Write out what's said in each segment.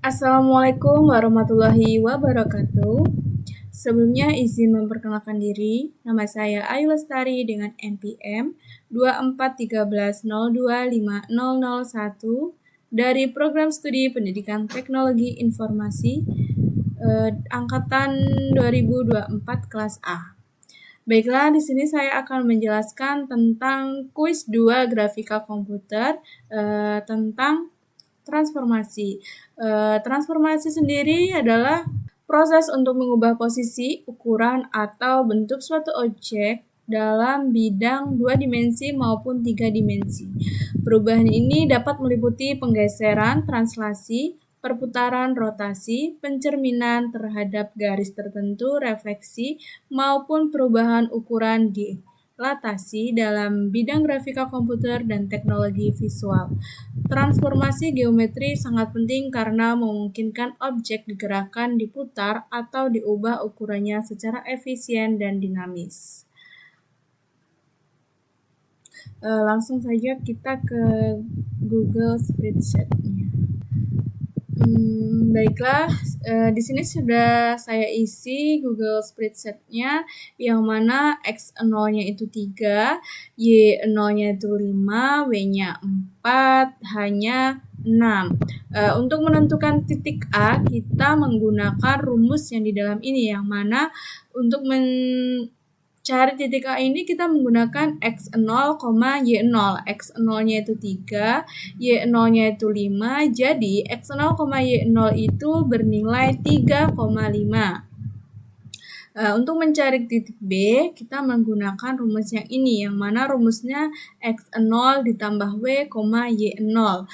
Assalamualaikum warahmatullahi wabarakatuh. Sebelumnya izin memperkenalkan diri. Nama saya Ayu Lestari dengan NPM 2413025001 dari Program Studi Pendidikan Teknologi Informasi angkatan 2024 kelas A. Baiklah, di sini saya akan menjelaskan tentang kuis 2 grafika komputer tentang transformasi. Transformasi sendiri adalah proses untuk mengubah posisi, ukuran, atau bentuk suatu objek dalam bidang 2 dimensi maupun 3 dimensi. Perubahan ini dapat meliputi penggeseran, translasi, perputaran rotasi, pencerminan terhadap garis tertentu, refleksi, maupun perubahan ukuran dilatasi dalam bidang grafika komputer dan teknologi visual. Transformasi geometri sangat penting karena memungkinkan objek digerakkan, diputar, atau diubah ukurannya secara efisien dan dinamis. Langsung saja kita ke Google Spreadsheet-nya. Baiklah, di sini sudah saya isi Google Spreadsheet-nya, yang mana X0-nya itu 3, Y0-nya itu 5, W-nya 4, H-nya 6. Untuk menentukan titik A, kita menggunakan rumus yang di dalam ini, yang mana untuk cari titik A ini kita menggunakan X0, Y0. X0-nya itu 3, Y0-nya itu 5, jadi X0, Y0 itu bernilai 3,5. Untuk mencari titik B, kita menggunakan rumus yang ini, yang mana rumusnya X0 ditambah W, Y0.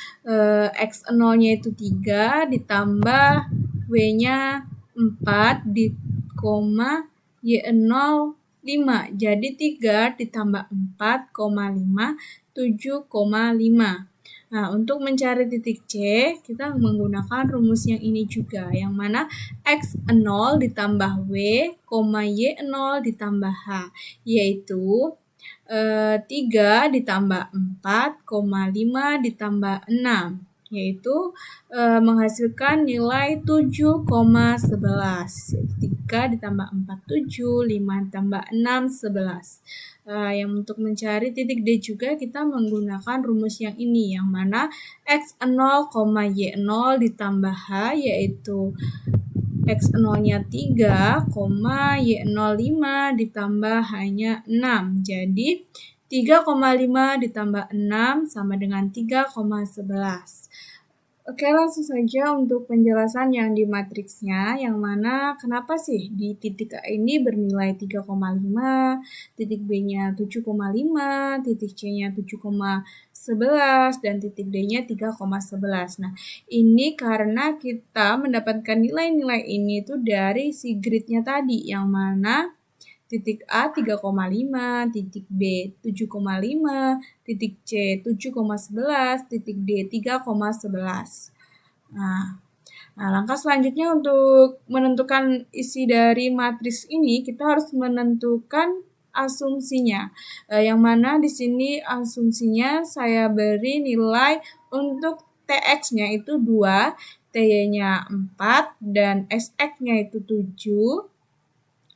X0-nya itu 3 ditambah W-nya 4 Y0 5. Jadi 3 ditambah 4,5, 7,5. Nah, untuk mencari titik C, kita menggunakan rumus yang ini juga, yang mana X0 ditambah W, Y0 ditambah H, yaitu 3 ditambah 4, 5 ditambah 6, yaitu menghasilkan nilai 7,11. 3 ditambah 4, 7, 5 ditambah 6, 11. Yang untuk mencari titik D juga kita menggunakan rumus yang ini, yang mana X0, Y0 ditambah H, yaitu X0-nya 3, Y0 5 ditambah H-nya 6. Jadi 3,5 ditambah 6 sama dengan 3,11. Oke, langsung saja untuk penjelasan yang di matriksnya, yang mana kenapa sih di titik A ini bernilai 3,5, titik B-nya 7,5, titik C-nya 7,11, dan titik D-nya 3,11. Nah, ini karena kita mendapatkan nilai-nilai ini tuh dari si grid-nya tadi, yang mana titik A 3,5, titik B 7,5, titik C 7,11, titik D 3,11. Nah, langkah selanjutnya untuk menentukan isi dari matriks ini, kita harus menentukan asumsinya. Yang mana di sini asumsinya saya beri nilai untuk TX-nya itu 2, TY-nya 4, dan SX-nya itu 7,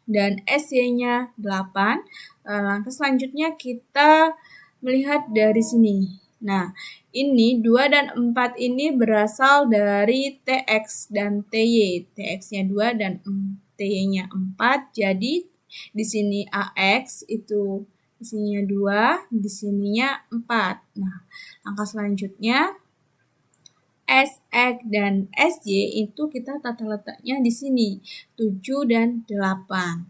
dan SY-nya 8. Langkah selanjutnya kita melihat dari sini. Nah, ini 2 dan 4 ini berasal dari TX dan TY. TX-nya 2 dan TY-nya 4. Jadi di sini AX itu isinya 2, di sininya 4. Nah, langkah selanjutnya SX dan SY itu kita tata letaknya di sini, 7 dan 8.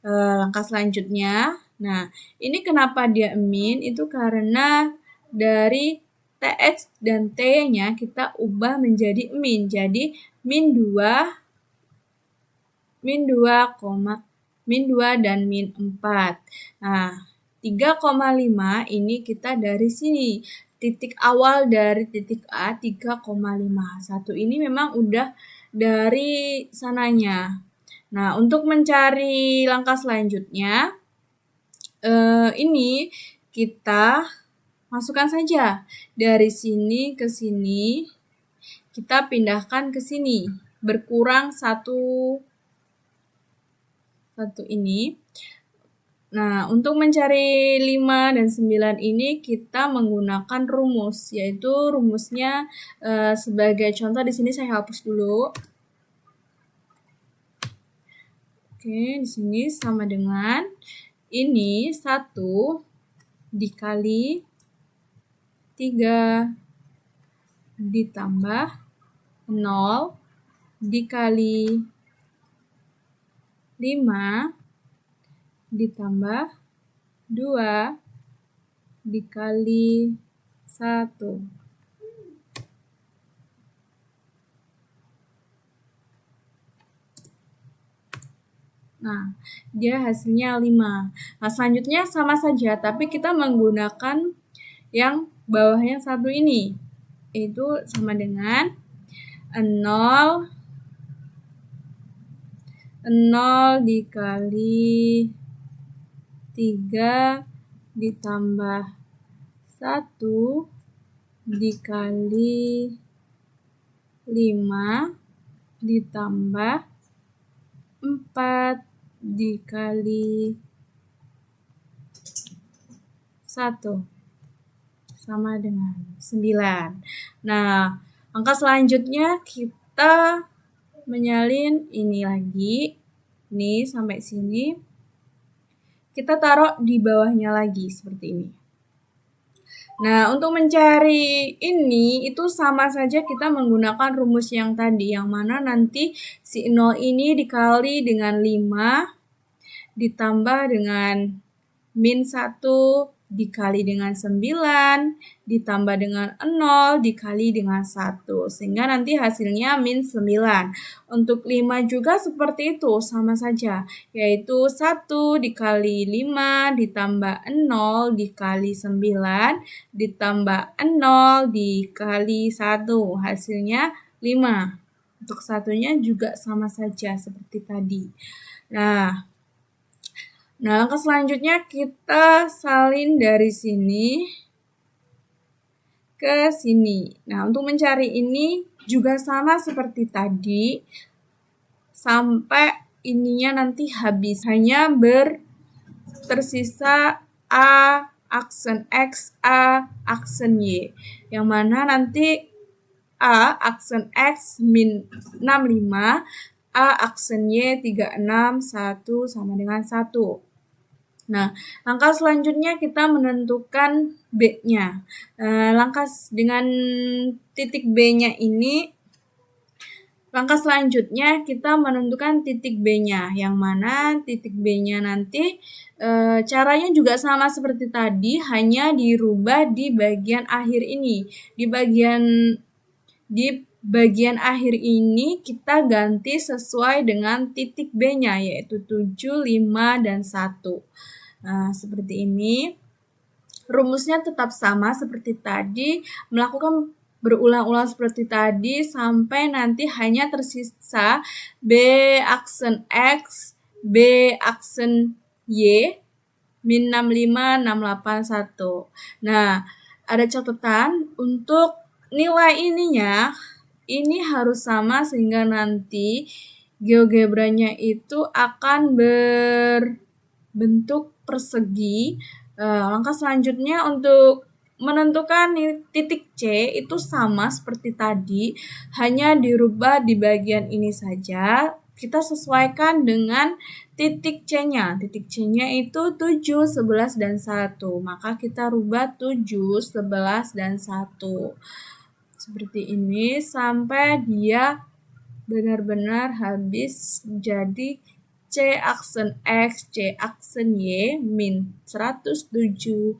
Langkah selanjutnya, nah ini kenapa dia min, itu karena dari TX dan T-nya kita ubah menjadi min. Jadi min 2, min 2 dan min 4. Nah, 3,5 ini kita dari sini. Titik awal dari titik A 3,5. Satu ini memang udah dari sananya. Nah, untuk mencari langkah selanjutnya, ini kita masukkan saja dari sini ke sini. kita pindahkan ke sini. Berkurang satu ini. Nah, untuk mencari 5 dan 9 ini kita menggunakan rumus, yaitu rumusnya sebagai contoh di sini saya hapus dulu. Oke, di sini sama dengan ini 1 dikali 3 ditambah 0 dikali 5 ditambah 2 dikali 1. Nah, dia hasilnya 5. Nah, selanjutnya sama saja, tapi kita menggunakan yang bawahnya 1 ini. Itu sama dengan 0 dikali 3 ditambah 1 dikali 5 ditambah 4 dikali 1 sama dengan 9. Nah, angka selanjutnya kita menyalin ini lagi. Ini sampai sini. Kita taruh di bawahnya lagi seperti ini. Nah, untuk mencari ini itu sama saja kita menggunakan rumus yang tadi, yang mana nanti si 0 ini dikali dengan 5 ditambah dengan min 1 dikali dengan 9 ditambah dengan 0 dikali dengan 1, sehingga nanti hasilnya min 9. Untuk 5 juga seperti itu, sama saja, yaitu 1 dikali 5 ditambah 0 dikali 9 ditambah 0 dikali 1, hasilnya 5. Untuk satunya juga sama saja seperti tadi. Nah, langkah selanjutnya kita salin dari sini ke sini. Nah, untuk mencari ini juga sama seperti tadi, sampai ininya nanti habis. Hanya tersisa A aksen X, A aksen Y. Yang mana nanti A aksen X min 65, A aksen Y 36, 1 sama dengan 1. Nah, langkah selanjutnya kita menentukan B-nya. Langkah dengan titik B-nya ini, langkah selanjutnya kita menentukan titik B-nya, yang mana titik B-nya nanti caranya juga sama seperti tadi, hanya dirubah di bagian akhir ini. Di bagian akhir ini kita ganti sesuai dengan titik B-nya, yaitu 7, 5, dan 1. Nah, seperti ini. Rumusnya tetap sama seperti tadi, melakukan berulang-ulang seperti tadi sampai nanti hanya tersisa B aksen X, B aksen Y, min 65, 68, 1. Nah, ada catatan untuk nilai ininya, ini harus sama sehingga nanti GeoGebranya itu akan berbentuk persegi. Langkah selanjutnya untuk menentukan titik C itu sama seperti tadi, hanya dirubah di bagian ini saja. Kita sesuaikan dengan titik C-nya. Titik C-nya itu 7, 11, dan 1. Maka kita rubah 7, 11, dan 1. Seperti ini sampai dia benar-benar habis jadi C aksen X, C aksen Y, min 107,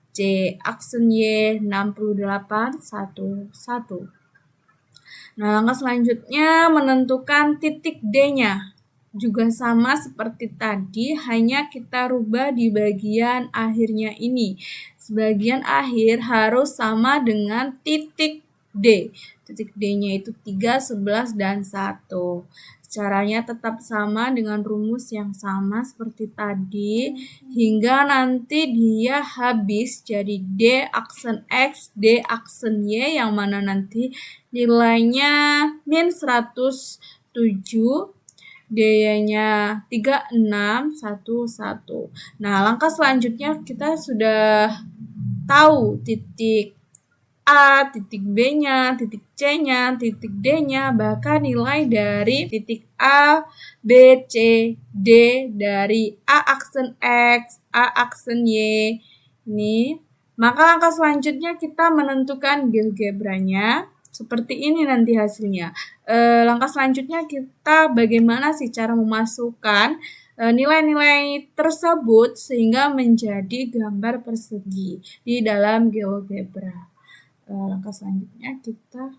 C aksen Y, 68, 1. Nah, langkah selanjutnya menentukan titik D-nya. Juga sama seperti tadi, hanya kita rubah di bagian akhirnya ini. Bagian akhir harus sama dengan titik D. Titik D-nya itu 3, 11, dan 1. Caranya tetap sama dengan rumus yang sama seperti tadi, hingga nanti dia habis jadi D aksen X, D aksen Y, yang mana nanti nilainya min 107, D-nya 3611. Nah, langkah selanjutnya kita sudah tahu titik A, titik B-nya, titik C-nya, titik D-nya, bahkan nilai dari titik A, B, C, D dari A aksen X, A aksen Y ini. Maka langkah selanjutnya kita menentukan GeoGebra-nya. Seperti ini nanti hasilnya. Langkah selanjutnya kita bagaimana sih cara memasukkan nilai-nilai tersebut sehingga menjadi gambar persegi di dalam GeoGebra. Langkah selanjutnya kita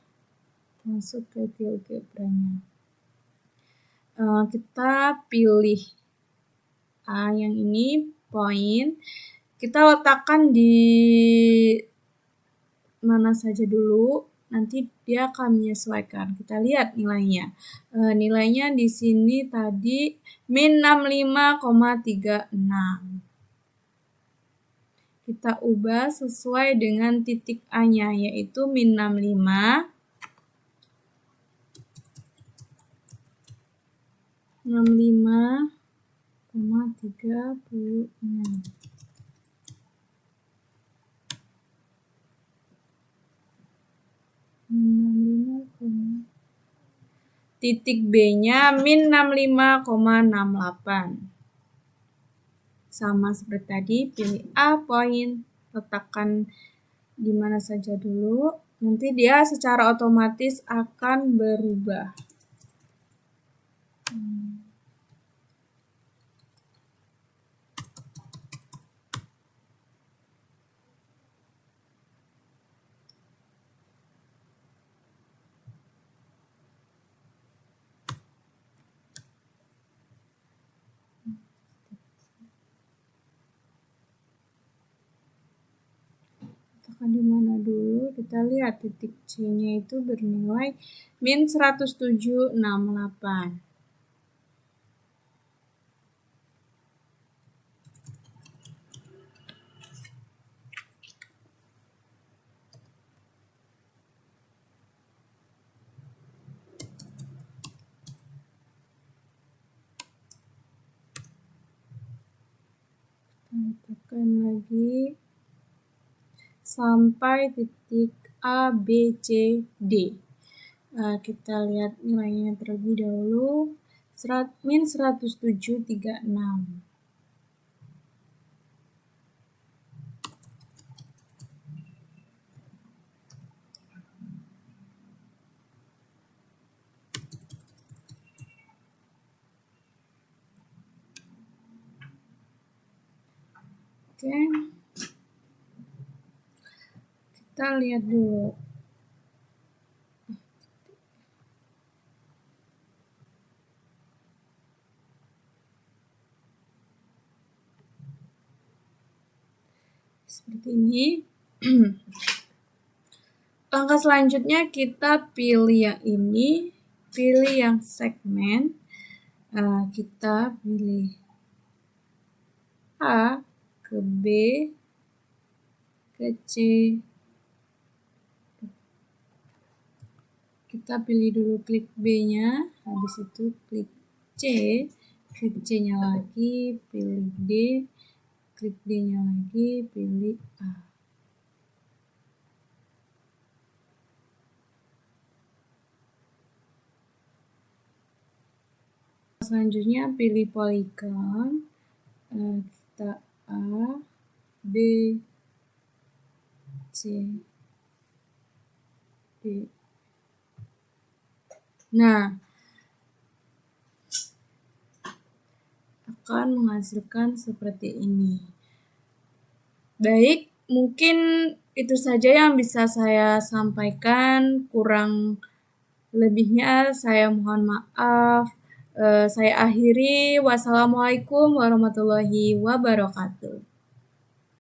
masuk ke GeoGebra-nya. Kita pilih yang ini, point. Kita letakkan di mana saja dulu, nanti dia akan menyesuaikan. Kita lihat nilainya. Nilainya di sini tadi min 65,36. Kita ubah sesuai dengan titik A-nya, yaitu min 65, 65,36. Titik B-nya min 65,68. Sama seperti tadi, pilih A point, letakkan di mana saja dulu. Nanti dia secara otomatis akan berubah. Di mana dulu, kita lihat titik C-nya itu bernilai min 107,68. Kita tekan lagi sampai titik A, B, C, D. Kita lihat nilainya terlebih dahulu, min 107,36. Oke. Kita lihat dulu. Seperti ini. Langkah selanjutnya kita pilih yang ini, pilih yang segmen. Kita pilih A ke B ke C. Kita pilih dulu klik B-nya, habis itu klik C, klik C-nya lagi, pilih D, klik D-nya lagi, pilih A. Selanjutnya pilih poligon, kita A, B, C, D. Nah, akan menghasilkan seperti ini. Baik, mungkin itu saja yang bisa saya sampaikan. Kurang lebihnya saya mohon maaf. Saya akhiri. Wassalamualaikum warahmatullahi wabarakatuh.